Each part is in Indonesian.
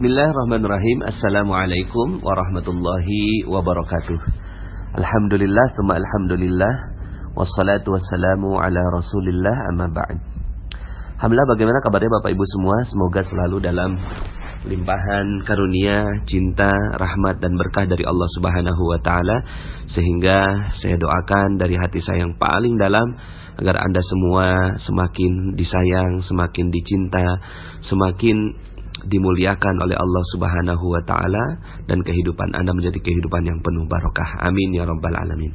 Bismillahirrahmanirrahim. Assalamualaikum warahmatullahi wabarakatuh. Alhamdulillah, summa alhamdulillah. Wassalatu wassalamu ala rasulillah, amma ba'd. Alhamdulillah, bagaimana kabarnya Bapak Ibu semua? Semoga selalu dalam limpahan karunia, cinta, rahmat dan berkah dari Allah Subhanahu wa taala. Sehingga saya doakan dari hati saya yang paling dalam agar Anda semua semakin disayang, semakin dicinta, semakin dimuliakan oleh Allah Subhanahu wa taala, dan kehidupan Anda menjadi kehidupan yang penuh barokah. Amin ya rabbal alamin.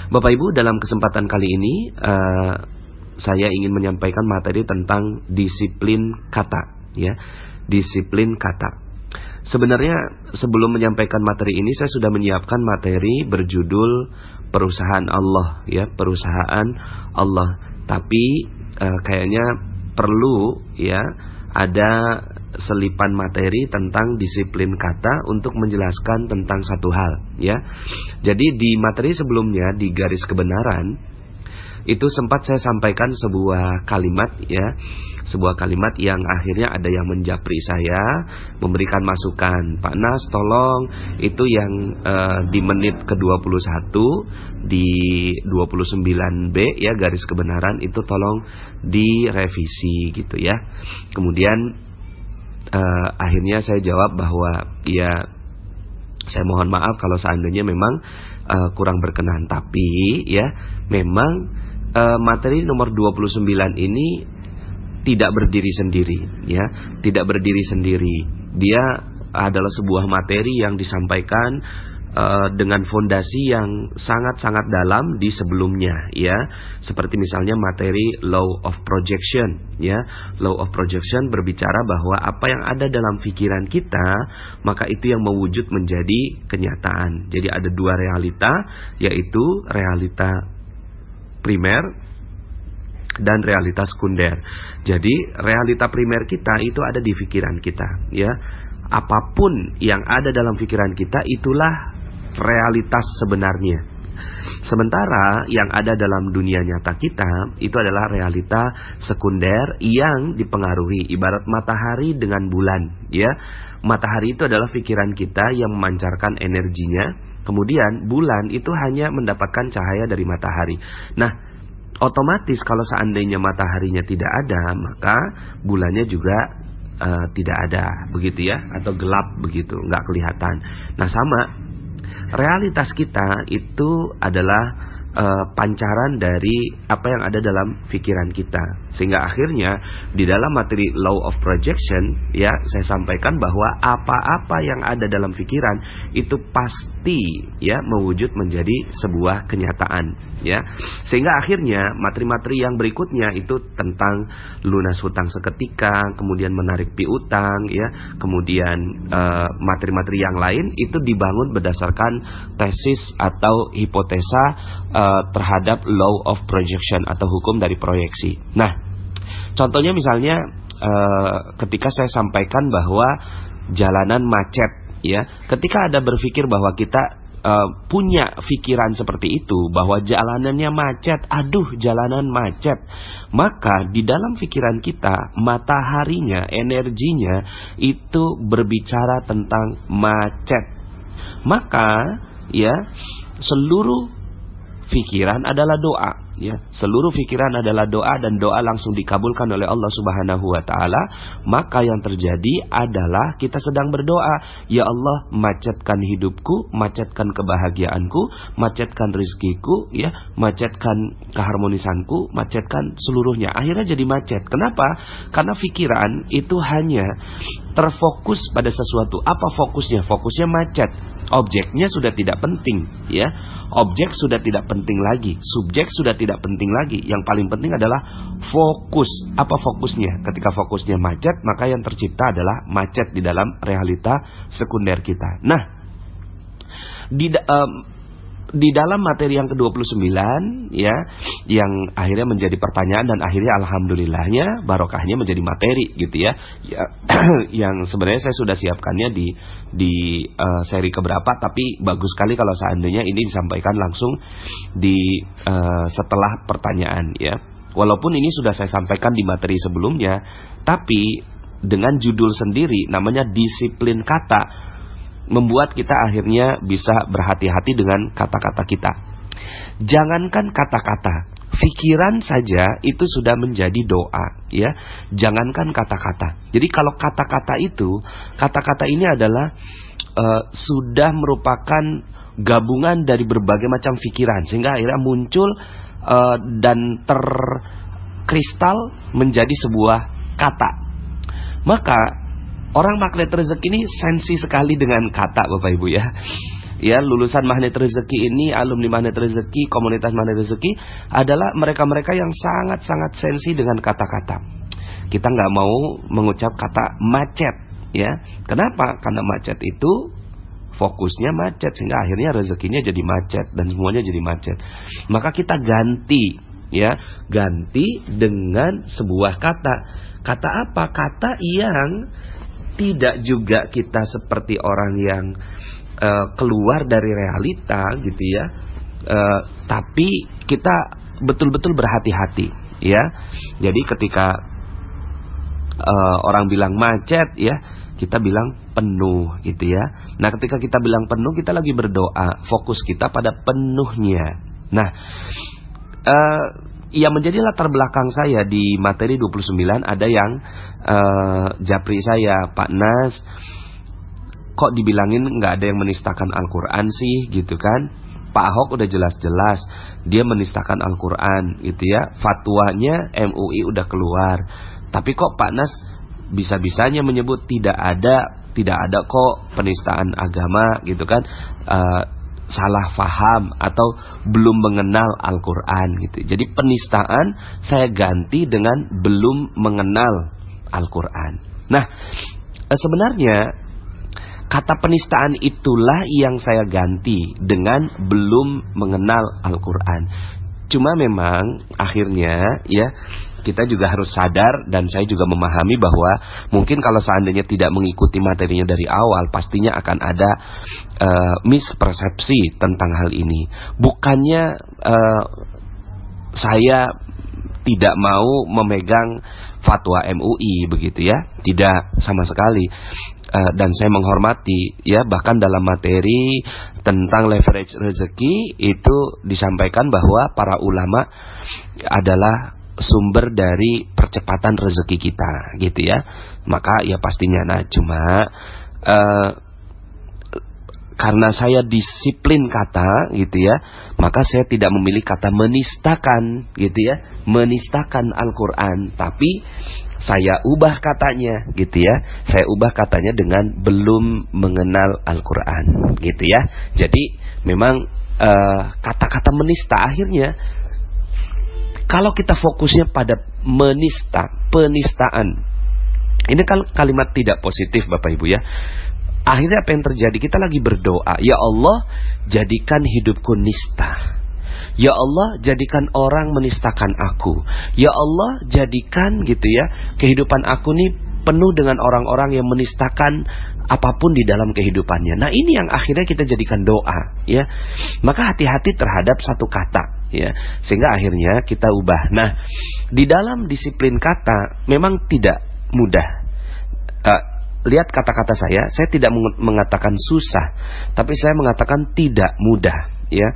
Bapak Ibu, dalam kesempatan kali ini saya ingin menyampaikan materi tentang disiplin kata, ya. Disiplin kata. Sebenarnya sebelum menyampaikan materi ini saya sudah menyiapkan materi berjudul perusahaan Allah, ya, perusahaan Allah. Tapi kayaknya perlu, ya, ada selipan materi tentang disiplin kata untuk menjelaskan tentang satu hal, ya. Jadi di materi sebelumnya, di garis kebenaran, itu sempat saya sampaikan sebuah kalimat, ya, sebuah kalimat yang akhirnya ada yang menjapri saya, memberikan masukan, Pak Nas tolong itu yang di menit ke-21 di 29B, ya, garis kebenaran itu tolong direvisi gitu, ya. Kemudian akhirnya saya jawab bahwa ya saya mohon maaf kalau seandainya memang kurang berkenan, tapi ya memang materi nomor 29 ini tidak berdiri sendiri, ya, tidak berdiri sendiri. Dia adalah sebuah materi yang disampaikan dengan fondasi yang sangat-sangat dalam di sebelumnya, ya. Seperti misalnya materi law of projection, ya. Law of projection berbicara bahwa apa yang ada dalam pikiran kita, maka itu yang mewujud menjadi kenyataan. Jadi ada dua realita, yaitu realita primer dan realita sekunder. Jadi realita primer kita itu ada di pikiran kita, ya. Apapun yang ada dalam pikiran kita itulah realitas sebenarnya. Sementara yang ada dalam dunia nyata kita itu adalah realita sekunder yang dipengaruhi, ibarat matahari dengan bulan, ya. Matahari itu adalah pikiran kita yang memancarkan energinya, kemudian bulan itu hanya mendapatkan cahaya dari matahari. Nah, otomatis kalau seandainya mataharinya tidak ada, maka bulannya juga tidak ada, begitu, ya, atau gelap begitu, nggak kelihatan. Nah, sama realitas kita itu adalah pancaran dari apa yang ada dalam pikiran kita. Sehingga akhirnya di dalam materi law of projection, ya, saya sampaikan bahwa apa-apa yang ada dalam pikiran itu pasti, ya, mewujud menjadi sebuah kenyataan, ya. Sehingga akhirnya materi-materi yang berikutnya itu tentang lunas hutang seketika, kemudian menarik piutang, ya, kemudian materi-materi yang lain itu dibangun berdasarkan tesis atau hipotesa terhadap law of projection atau hukum dari proyeksi. Nah, contohnya misalnya ketika saya sampaikan bahwa jalanan macet, ya, ketika Anda berpikir bahwa kita punya pikiran seperti itu, bahwa jalanannya macet, aduh jalanan macet, maka di dalam pikiran kita mataharinya, energinya itu berbicara tentang macet. Maka, ya, seluruh pikiran adalah doa, ya. Seluruh pikiran adalah doa, dan doa langsung dikabulkan oleh Allah Subhanahu wa taala. Maka yang terjadi adalah kita sedang berdoa, ya Allah, macetkan hidupku, macetkan kebahagiaanku, macetkan rizkiku, ya, macetkan keharmonisanku, macetkan seluruhnya. Akhirnya jadi macet. Kenapa? Karena pikiran itu hanya terfokus pada sesuatu. Apa fokusnya? Fokusnya macet. Objeknya sudah tidak penting, ya. Objek sudah tidak penting lagi, subjek sudah tidak penting lagi. Yang paling penting adalah fokus. Apa fokusnya? Ketika fokusnya macet, maka yang tercipta adalah macet di dalam realita sekunder kita. Nah, di dalam materi yang ke-29, ya, yang akhirnya menjadi pertanyaan dan akhirnya alhamdulillahnya barokahnya menjadi materi gitu, ya, yang sebenarnya saya sudah siapkannya di seri keberapa, tapi bagus sekali kalau seandainya ini disampaikan langsung di setelah pertanyaan, ya. Walaupun ini sudah saya sampaikan di materi sebelumnya, tapi dengan judul sendiri namanya disiplin kata, membuat kita akhirnya bisa berhati-hati dengan kata-kata kita. Jangankan kata-kata, pikiran saja itu sudah menjadi doa, ya. Jangankan kata-kata. Jadi kalau kata-kata ini adalah sudah merupakan gabungan dari berbagai macam pikiran, sehingga akhirnya muncul dan terkristal menjadi sebuah kata. Maka orang magnet rezeki ini sensi sekali dengan kata, Bapak Ibu ya. Ya, lulusan magnet rezeki ini, alumni magnet rezeki, komunitas magnet rezeki adalah mereka-mereka yang sangat-sangat sensi dengan kata-kata. Kita nggak mau mengucap kata macet, ya. Kenapa? Karena macet itu fokusnya macet, sehingga akhirnya rezekinya jadi macet dan semuanya jadi macet. Maka kita ganti, ya, ganti dengan sebuah kata. Kata apa? Kata yang tidak juga kita seperti orang yang keluar dari realita gitu ya, tapi kita betul-betul berhati-hati ya. Jadi ketika orang bilang macet ya, kita bilang penuh gitu ya. Nah ketika kita bilang penuh, kita lagi berdoa, fokus kita pada penuhnya. Nah yang menjadi latar belakang saya di materi 29, ada yang japri saya, Pak Nas, kok dibilangin nggak ada yang menistakan Al-Quran sih gitu kan. Pak Ahok udah jelas-jelas dia menistakan Al-Quran gitu ya, fatwanya MUI udah keluar, tapi kok Pak Nas bisa-bisanya menyebut tidak ada kok penistaan agama gitu kan. Salah faham atau belum mengenal Al-Quran gitu. Jadi penistaan saya ganti dengan belum mengenal Al-Quran. Nah sebenarnya kata penistaan itulah yang saya ganti dengan belum mengenal Al-Quran. Cuma memang akhirnya ya kita juga harus sadar, dan saya juga memahami bahwa mungkin kalau seandainya tidak mengikuti materinya dari awal, pastinya akan ada mispersepsi tentang hal ini. Bukannya saya tidak mau memegang fatwa MUI begitu ya, tidak sama sekali. Dan saya menghormati ya, bahkan dalam materi tentang leverage rezeki itu disampaikan bahwa para ulama adalah sumber dari percepatan rezeki kita gitu ya. Maka ya pastinya, nah cuma karena saya disiplin kata gitu ya, maka saya tidak memilih kata menistakan gitu ya, menistakan Al-Quran, tapi saya ubah katanya gitu ya. Saya ubah katanya dengan belum mengenal Al-Quran gitu ya. Jadi memang kata-kata menista akhirnya, kalau kita fokusnya pada menista, penistaan, ini kan kalimat tidak positif Bapak Ibu ya. Akhirnya apa yang terjadi? Kita lagi berdoa, ya Allah jadikan hidupku nista. Ya Allah jadikan orang menistakan aku. Ya Allah jadikan gitu ya, kehidupan aku nih penuh dengan orang-orang yang menistakan apapun di dalam kehidupannya. Nah ini yang akhirnya kita jadikan doa ya. Maka hati-hati terhadap satu kata ya, sehingga akhirnya kita ubah. Nah di dalam disiplin kata memang tidak mudah. Lihat kata-kata saya tidak mengatakan susah, tapi saya mengatakan tidak mudah ya.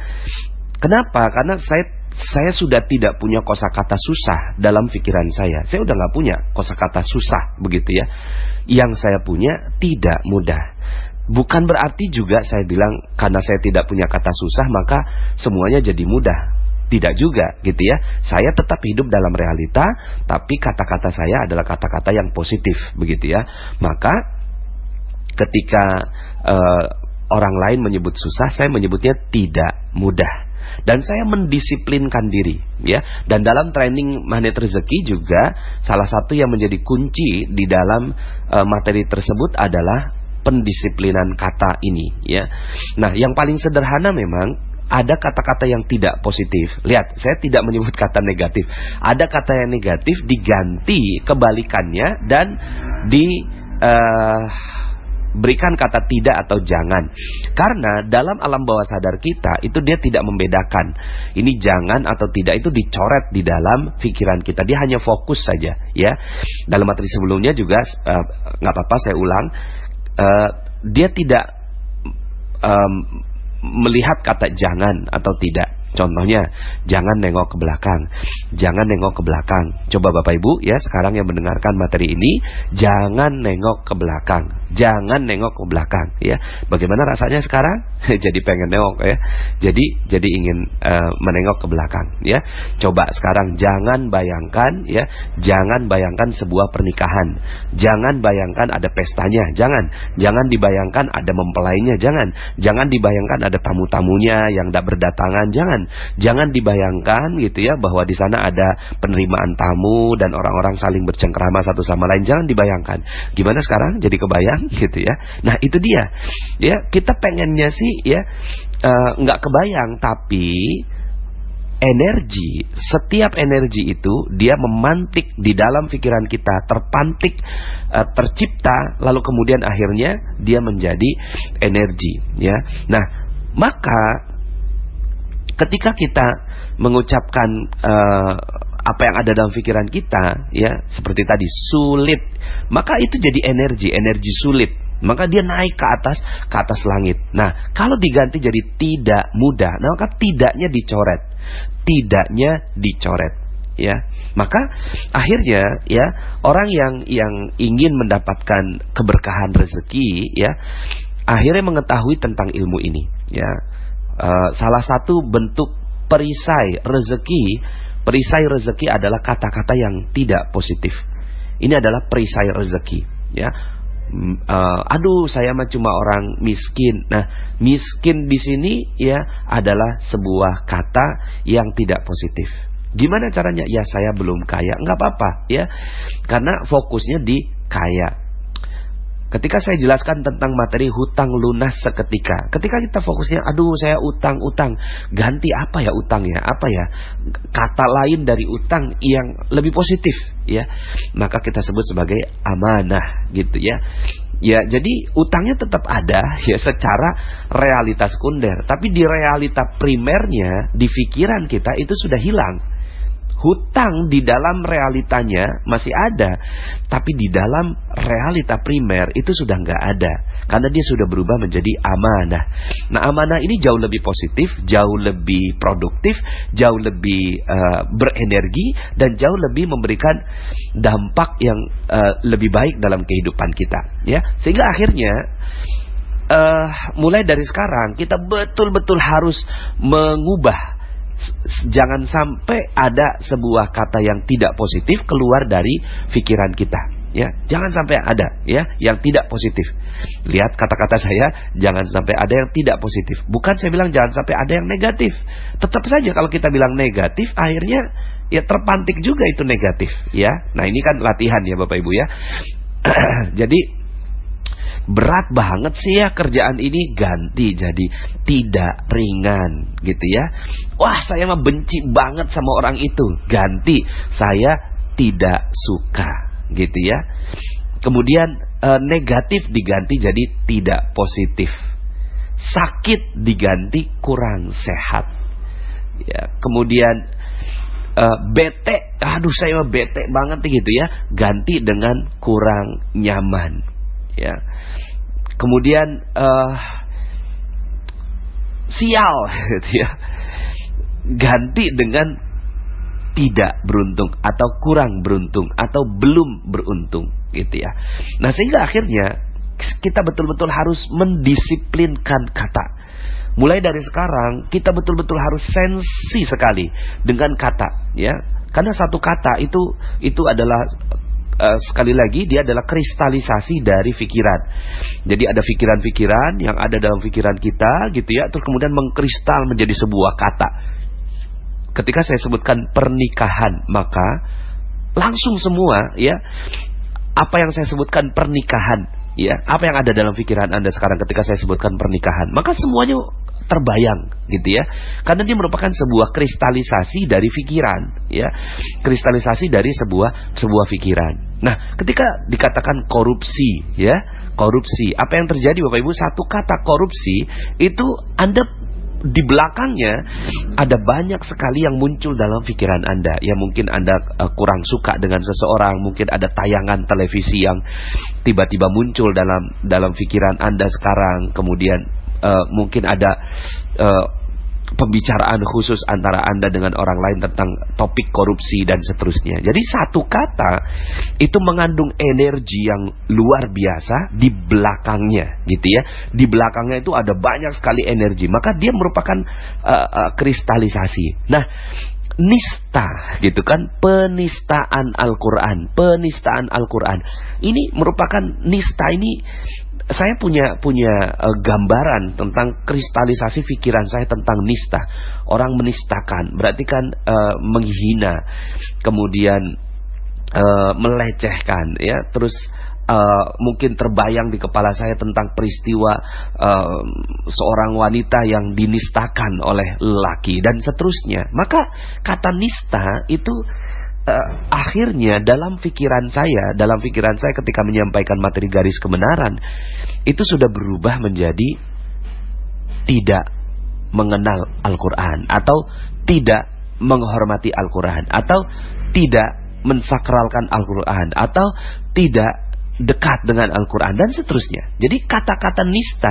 Kenapa? Karena saya sudah tidak punya kosakata susah dalam pikiran saya. Saya udah nggak punya kosakata susah begitu ya. Yang saya punya tidak mudah. Bukan berarti juga saya bilang karena saya tidak punya kata susah maka semuanya jadi mudah. Tidak juga gitu ya. Saya tetap hidup dalam realita, tapi kata-kata saya adalah kata-kata yang positif begitu ya. Maka ketika orang lain menyebut susah, saya menyebutnya tidak mudah. Dan saya mendisiplinkan diri ya. Dan dalam training magnet rezeki juga salah satu yang menjadi kunci di dalam materi tersebut adalah pendisiplinan kata ini ya. Nah yang paling sederhana memang ada kata-kata yang tidak positif. Lihat, saya tidak menyebut kata negatif. Ada kata yang negatif diganti kebalikannya dan berikan kata tidak atau jangan. Karena dalam alam bawah sadar kita itu dia tidak membedakan ini jangan atau tidak, itu dicoret di dalam pikiran kita. Dia hanya fokus saja, ya. Dalam materi sebelumnya juga nggak apa-apa saya ulang, dia tidak melihat kata jangan atau tidak. Contohnya, jangan nengok ke belakang. Jangan nengok ke belakang. Coba Bapak Ibu ya, sekarang yang mendengarkan materi ini, jangan nengok ke belakang. Jangan nengok ke belakang ya. Bagaimana rasanya sekarang? Jadi pengen nengok ya. Jadi ingin menengok ke belakang ya. Coba sekarang jangan bayangkan ya, jangan bayangkan sebuah pernikahan. Jangan bayangkan ada pestanya, jangan dibayangkan ada mempelainya, jangan dibayangkan ada tamu-tamunya yang tidak berdatangan, jangan dibayangkan gitu ya bahwa di sana ada penerimaan tamu dan orang-orang saling bercengkrama satu sama lain. Jangan dibayangkan. Gimana sekarang? Jadi kebayang gitu ya. Nah, itu dia. Ya, kita pengennya sih ya nggak kebayang, tapi energi, setiap energi itu dia memantik di dalam pikiran kita, terpantik, tercipta, lalu kemudian akhirnya dia menjadi energi ya. Nah, maka ketika kita mengucapkan apa yang ada dalam pikiran kita ya, seperti tadi sulit, maka itu jadi energi sulit. Maka dia naik ke atas langit. Nah, kalau diganti jadi tidak mudah, nah maka tidaknya dicoret ya. Maka akhirnya ya, orang yang ingin mendapatkan keberkahan rezeki ya, akhirnya mengetahui tentang ilmu ini ya. Salah satu bentuk perisai rezeki adalah kata-kata yang tidak positif. Ini adalah perisai rezeki ya. Aduh, saya mah cuma orang miskin. Nah, miskin di sini ya adalah sebuah kata yang tidak positif. Gimana caranya? Ya, saya belum kaya. Enggak apa-apa ya, karena fokusnya di kaya. Ketika saya jelaskan tentang materi hutang lunas seketika, ketika kita fokusnya, aduh saya utang, ganti apa ya utangnya, apa ya kata lain dari utang yang lebih positif ya, maka kita sebut sebagai amanah gitu ya. Ya, jadi utangnya tetap ada ya secara realitas sekunder, tapi di realita primernya, di pikiran kita itu sudah hilang. Hutang di dalam realitanya masih ada, tapi di dalam realita primer itu sudah nggak ada, karena dia sudah berubah menjadi amanah. Nah, amanah ini jauh lebih positif, jauh lebih produktif, jauh lebih berenergi, dan jauh lebih memberikan dampak yang lebih baik dalam kehidupan kita ya. Sehingga akhirnya mulai dari sekarang kita betul-betul harus mengubah. Jangan sampai ada sebuah kata yang tidak positif keluar dari pikiran kita ya. Jangan sampai ada ya yang tidak positif. Lihat kata-kata saya, jangan sampai ada yang tidak positif. Bukan saya bilang jangan sampai ada yang negatif. Tetap saja kalau kita bilang negatif, akhirnya ya terpantik juga itu negatif ya. Nah, ini kan latihan ya Bapak Ibu ya. Jadi berat banget sih ya kerjaan ini, ganti jadi tidak ringan gitu ya. Wah, saya mah benci banget sama orang itu, ganti saya tidak suka gitu ya. Kemudian negatif diganti jadi tidak positif. Sakit diganti kurang sehat ya. Kemudian bete, aduh saya mah bete banget gitu ya, ganti dengan kurang nyaman ya. Kemudian sial gitu ya, ganti dengan tidak beruntung atau kurang beruntung atau belum beruntung gitu ya. Nah, sehingga akhirnya kita betul-betul harus mendisiplinkan kata. Mulai dari sekarang kita betul-betul harus sensi sekali dengan kata ya. Karena satu kata itu adalah sekali lagi dia adalah kristalisasi dari pikiran. Jadi ada pikiran-pikiran yang ada dalam pikiran kita gitu ya, terus kemudian mengkristal menjadi sebuah kata. Ketika saya sebutkan pernikahan, maka langsung semua ya, apa yang saya sebutkan pernikahan ya, apa yang ada dalam pikiran Anda sekarang ketika saya sebutkan pernikahan, maka semuanya terbayang gitu ya. Karena dia merupakan sebuah kristalisasi dari pikiran ya. Kristalisasi dari sebuah pikiran. Nah, ketika dikatakan korupsi ya, korupsi. Apa yang terjadi Bapak Ibu? Satu kata korupsi itu Anda di belakangnya ada banyak sekali yang muncul dalam pikiran Anda. Ya mungkin Anda kurang suka dengan seseorang, mungkin ada tayangan televisi yang tiba-tiba muncul dalam pikiran Anda sekarang. Kemudian mungkin ada pembicaraan khusus antara Anda dengan orang lain tentang topik korupsi dan seterusnya. Jadi satu kata itu mengandung energi yang luar biasa di belakangnya, gitu ya. Di belakangnya itu ada banyak sekali energi, maka dia merupakan kristalisasi. Nah, nista gitu kan, penistaan Al-Quran. Ini merupakan nista. Ini saya punya gambaran tentang kristalisasi pikiran saya tentang nista. Orang menistakan berarti kan menghina, kemudian melecehkan, ya. Terus mungkin terbayang di kepala saya tentang peristiwa seorang wanita yang dinistakan oleh lelaki dan seterusnya. Maka kata nista itu akhirnya dalam pikiran saya ketika menyampaikan materi garis kebenaran itu sudah berubah menjadi tidak mengenal Al-Quran, atau tidak menghormati Al-Quran, atau tidak mensakralkan Al-Quran, atau tidak dekat dengan Al-Quran dan seterusnya. Jadi kata-kata nista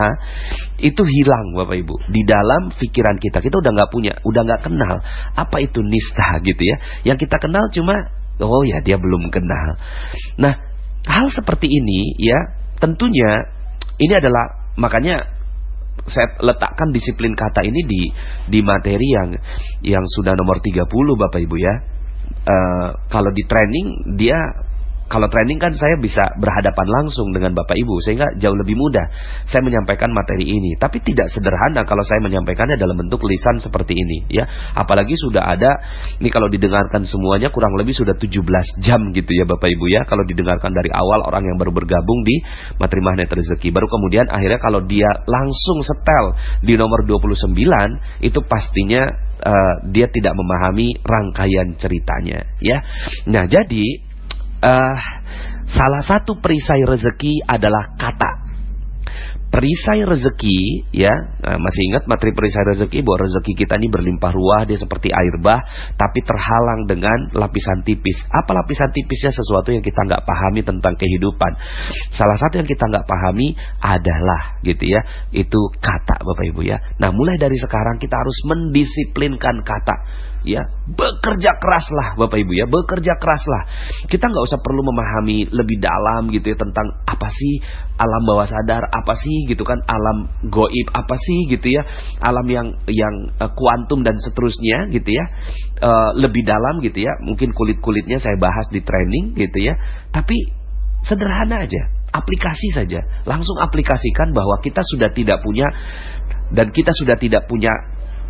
itu hilang Bapak Ibu di dalam pikiran kita. Kita udah nggak kenal apa itu nista gitu ya. Yang kita kenal cuma oh ya dia belum kenal. Nah, hal seperti ini ya tentunya ini adalah, makanya saya letakkan disiplin kata ini di materi yang sudah nomor 30 Bapak Ibu ya. Kalau di training kalau training kan saya bisa berhadapan langsung dengan Bapak Ibu, sehingga jauh lebih mudah saya menyampaikan materi ini. Tapi tidak sederhana kalau saya menyampaikannya dalam bentuk lisan seperti ini ya. Apalagi sudah ada, ini kalau didengarkan semuanya kurang lebih sudah 17 jam gitu ya Bapak Ibu ya. Kalau didengarkan dari awal orang yang baru bergabung di materi Magnet Rezeki, baru kemudian akhirnya kalau dia langsung setel di nomor 29, itu pastinya dia tidak memahami rangkaian ceritanya ya. Nah, jadi salah satu perisai rezeki adalah kata. Perisai rezeki ya, masih ingat materi perisai rezeki bahwa rezeki kita ini berlimpah ruah, dia seperti air bah, tapi terhalang dengan lapisan tipis. Apa lapisan tipisnya? Sesuatu yang kita nggak pahami tentang kehidupan. Salah satu yang kita nggak pahami adalah gitu ya, itu kata Bapak Ibu ya. Nah, mulai dari sekarang kita harus mendisiplinkan kata. Ya, bekerja keraslah Bapak Ibu ya, bekerja keraslah. Kita nggak usah perlu memahami lebih dalam gitu ya tentang apa sih alam bawah sadar, apa sih gitu kan, alam goib apa sih gitu ya, alam yang kuantum dan seterusnya gitu ya, lebih dalam gitu ya. Mungkin kulit-kulitnya saya bahas di training gitu ya. Tapi sederhana aja, aplikasi saja, langsung aplikasikan bahwa kita sudah tidak punya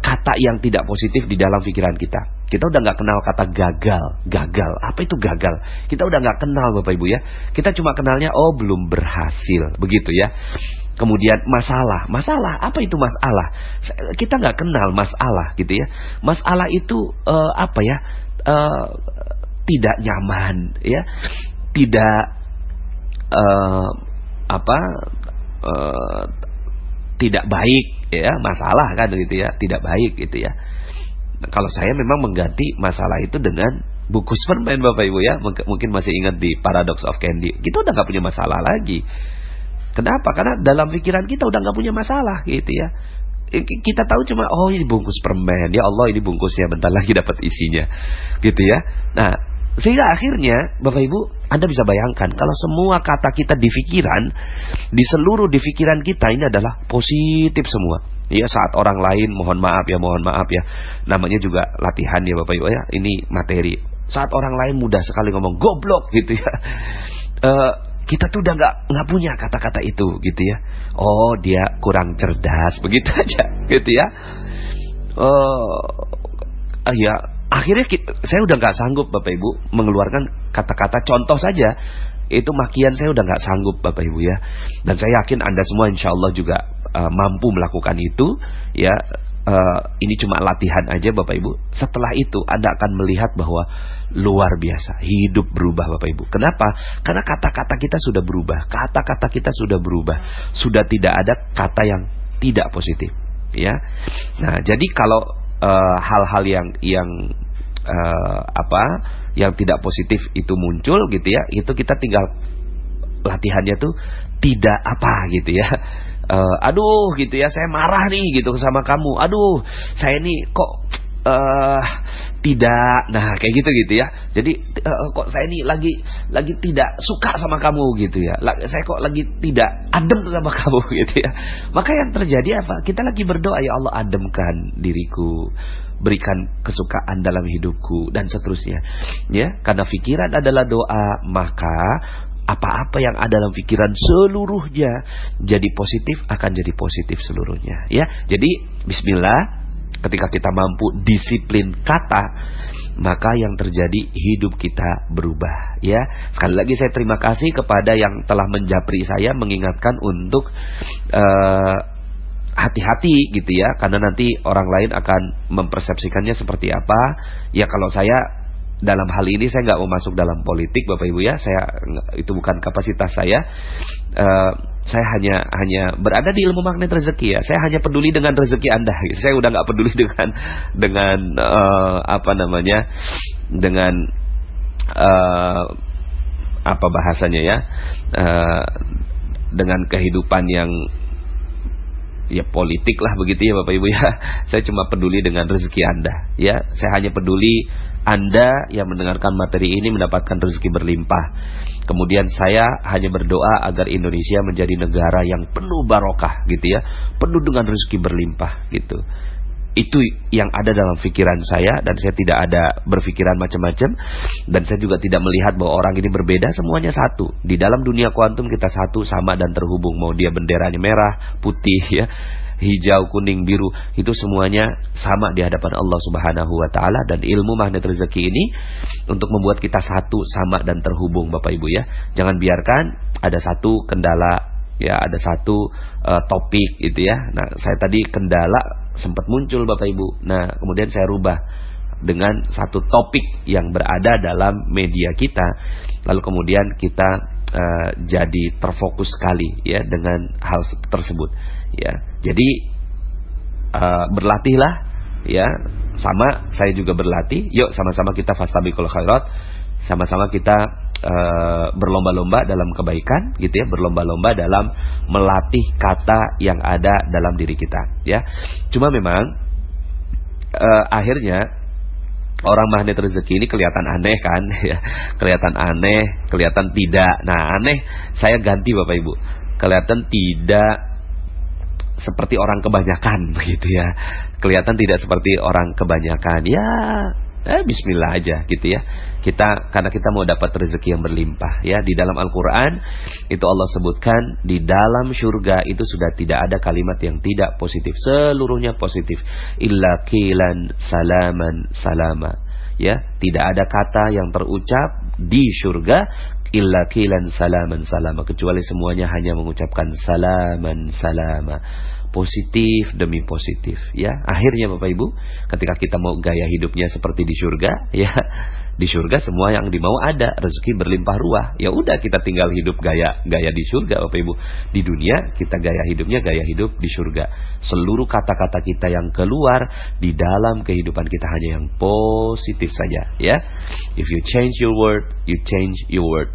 kata yang tidak positif di dalam pikiran kita. Kita udah nggak kenal kata gagal. Apa itu gagal? Kita udah nggak kenal Bapak Ibu ya. Kita cuma kenalnya belum berhasil, begitu ya. Kemudian masalah. Apa itu masalah? Kita nggak kenal masalah gitu ya. Masalah itu apa ya? Tidak nyaman ya. Tidak tidak baik ya, masalah kan gitu ya, tidak baik gitu ya. Kalau saya memang mengganti masalah itu dengan bungkus permen Bapak Ibu ya. Mungkin masih ingat di Paradox of Candy. Kita udah gak punya masalah lagi. Kenapa? Karena dalam pikiran kita udah gak punya masalah gitu ya. Kita tahu cuma ini bungkus permen, ya Allah ini bungkusnya, bentar lagi dapat isinya gitu ya. Nah, sehingga akhirnya Bapak Ibu, Anda bisa bayangkan kalau semua kata kita di pikiran, di pikiran kita ini adalah positif semua. Ya, saat orang lain mohon maaf ya, namanya juga latihan ya Bapak Ibu ya, ini materi. Saat orang lain mudah sekali ngomong goblok gitu ya, kita tuh udah nggak punya kata-kata itu gitu ya. Dia kurang cerdas, begitu aja gitu ya. Ya, akhirnya saya udah nggak sanggup Bapak Ibu mengeluarkan kata-kata. Contoh saja, itu makian saya udah nggak sanggup Bapak Ibu ya. Dan saya yakin Anda semua insya Allah juga mampu melakukan itu ya. ini cuma latihan aja Bapak Ibu. Setelah itu Anda akan melihat bahwa luar biasa, hidup berubah Bapak Ibu. Kenapa? Karena kata-kata kita sudah berubah, kata-kata kita sudah berubah, sudah tidak ada kata yang tidak positif, ya. Nah, jadi kalau hal-hal yang yang tidak positif itu muncul gitu ya, itu kita tinggal latihannya tuh tidak apa gitu ya. Aduh gitu ya, saya marah nih gitu sama kamu. Aduh, saya nih kok tidak. Nah, kayak gitu ya. Jadi kok saya nih lagi tidak suka sama kamu gitu ya. Saya kok lagi tidak adem sama kamu gitu ya. Maka yang terjadi apa? Kita lagi berdoa, ya Allah ademkan diriku, berikan kesukaan dalam hidupku dan seterusnya. Ya, karena pikiran adalah doa, maka apa-apa yang ada dalam pikiran seluruhnya jadi positif, akan jadi positif seluruhnya, ya. Jadi bismillah, ketika kita mampu disiplin kata, maka yang terjadi hidup kita berubah, ya. Sekali lagi saya terima kasih kepada yang telah menjapri saya, mengingatkan untuk hati-hati gitu ya, karena nanti orang lain akan mempersepsikannya seperti apa. Ya, kalau saya dalam hal ini saya nggak mau masuk dalam politik Bapak Ibu ya, itu bukan kapasitas saya. Saya hanya berada di ilmu magnet rezeki ya. Saya hanya peduli dengan rezeki Anda. Saya udah nggak peduli dengan dengan apa bahasanya ya, dengan kehidupan yang ya politik lah begitu ya Bapak Ibu ya. Saya cuma peduli dengan rezeki Anda ya. Saya hanya peduli Anda yang mendengarkan materi ini mendapatkan rezeki berlimpah. Kemudian saya hanya berdoa agar Indonesia menjadi negara yang penuh barokah gitu ya, penuh dengan rezeki berlimpah gitu. Itu yang ada dalam pikiran saya, dan saya tidak ada berpikiran macam-macam, dan saya juga tidak melihat bahwa orang ini berbeda. Semuanya satu. Di dalam dunia kuantum kita satu, sama dan terhubung. Mau dia benderanya merah, putih ya, hijau, kuning, biru, itu semuanya sama di hadapan Allah Subhanahu wa taala. Dan ilmu magnet rezeki ini untuk membuat kita satu, sama dan terhubung Bapak Ibu ya. Jangan biarkan ada satu kendala ya, ada satu topik gitu ya. Nah, saya tadi kendala sempat muncul Bapak Ibu. Nah, kemudian saya rubah dengan satu topik yang berada dalam media kita. Lalu kemudian kita jadi terfokus sekali ya dengan hal tersebut ya. Jadi berlatihlah ya, sama saya juga berlatih. Yuk sama-sama kita fastabiqul khairat, sama-sama kita berlomba-lomba dalam kebaikan gitu ya, berlomba-lomba dalam melatih kata yang ada dalam diri kita ya. Cuma memang akhirnya orang magnet rezeki ini kelihatan aneh kan ya, kelihatan aneh, kelihatan tidak. Nah, aneh saya ganti Bapak Ibu, kelihatan tidak seperti orang kebanyakan begitu ya, kelihatan tidak seperti orang kebanyakan ya. Bismillah aja gitu ya. Karena kita mau dapat rezeki yang berlimpah ya. Di dalam Al-Quran itu Allah sebutkan, di dalam surga itu sudah tidak ada kalimat yang tidak positif, seluruhnya positif. Illa qilan salaman salama ya. Tidak ada kata yang terucap di surga illa qilan salaman salama, kecuali semuanya hanya mengucapkan salaman salama, positif demi positif ya. Akhirnya Bapak Ibu, ketika kita mau gaya hidupnya seperti di surga ya, di surga semua yang dimau ada, rezeki berlimpah ruah. Ya udah, kita tinggal hidup gaya di surga Bapak Ibu. Di dunia kita gaya hidupnya gaya hidup di surga. Seluruh kata-kata kita yang keluar di dalam kehidupan kita hanya yang positif saja ya. If you change your word, you change your world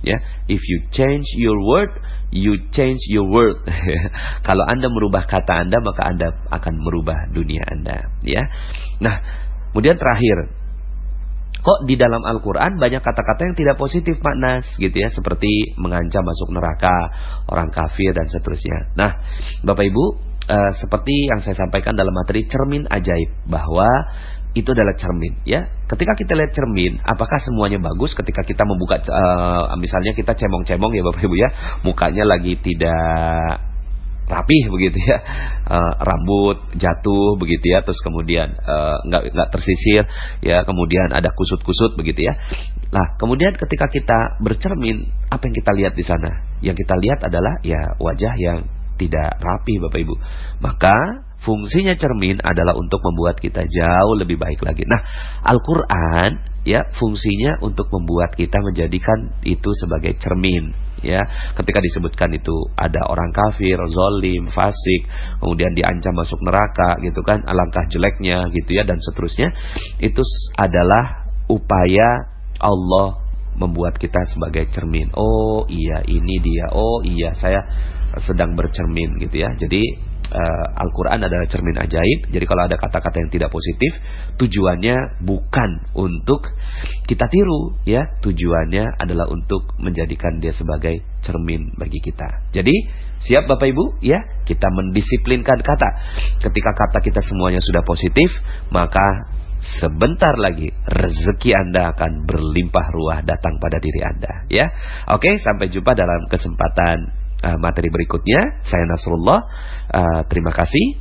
ya. If you change your word, you change your world. Kalau Anda merubah kata Anda, maka Anda akan merubah dunia Anda ya. Nah, kemudian terakhir, kok di dalam Al-Quran banyak kata-kata yang tidak positif Pak Nas gitu ya, seperti mengancam masuk neraka, orang kafir dan seterusnya. Nah Bapak Ibu, seperti yang saya sampaikan dalam materi cermin ajaib, bahwa itu adalah cermin ya. Ketika kita lihat cermin, apakah semuanya bagus? Ketika kita membuka misalnya kita cemong-cemong ya Bapak Ibu ya, mukanya lagi tidak rapih begitu ya, rambut jatuh begitu ya, terus kemudian nggak tersisir ya, kemudian ada kusut-kusut begitu ya. Nah, kemudian ketika kita bercermin, apa yang kita lihat di sana? Yang kita lihat adalah ya wajah yang tidak rapi Bapak Ibu. Maka fungsinya cermin adalah untuk membuat kita jauh lebih baik lagi. Nah, Al-Quran ya fungsinya untuk membuat kita menjadikan itu sebagai cermin. Ya, ketika disebutkan itu ada orang kafir, zalim, fasik, kemudian diancam masuk neraka gitu kan, alangkah jeleknya gitu ya, dan seterusnya, itu adalah upaya Allah membuat kita sebagai cermin. Oh iya, ini dia. Oh iya, saya sedang bercermin gitu ya. Jadi Al-Quran adalah cermin ajaib. Jadi kalau ada kata-kata yang tidak positif, tujuannya bukan untuk kita tiru ya, tujuannya adalah untuk menjadikan dia sebagai cermin bagi kita. Jadi siap Bapak Ibu ya, kita mendisiplinkan kata. Ketika kata kita semuanya sudah positif, maka sebentar lagi rezeki Anda akan berlimpah ruah datang pada diri Anda ya. Oke, sampai jumpa dalam kesempatan materi berikutnya. Saya Nasrullah, terima kasih.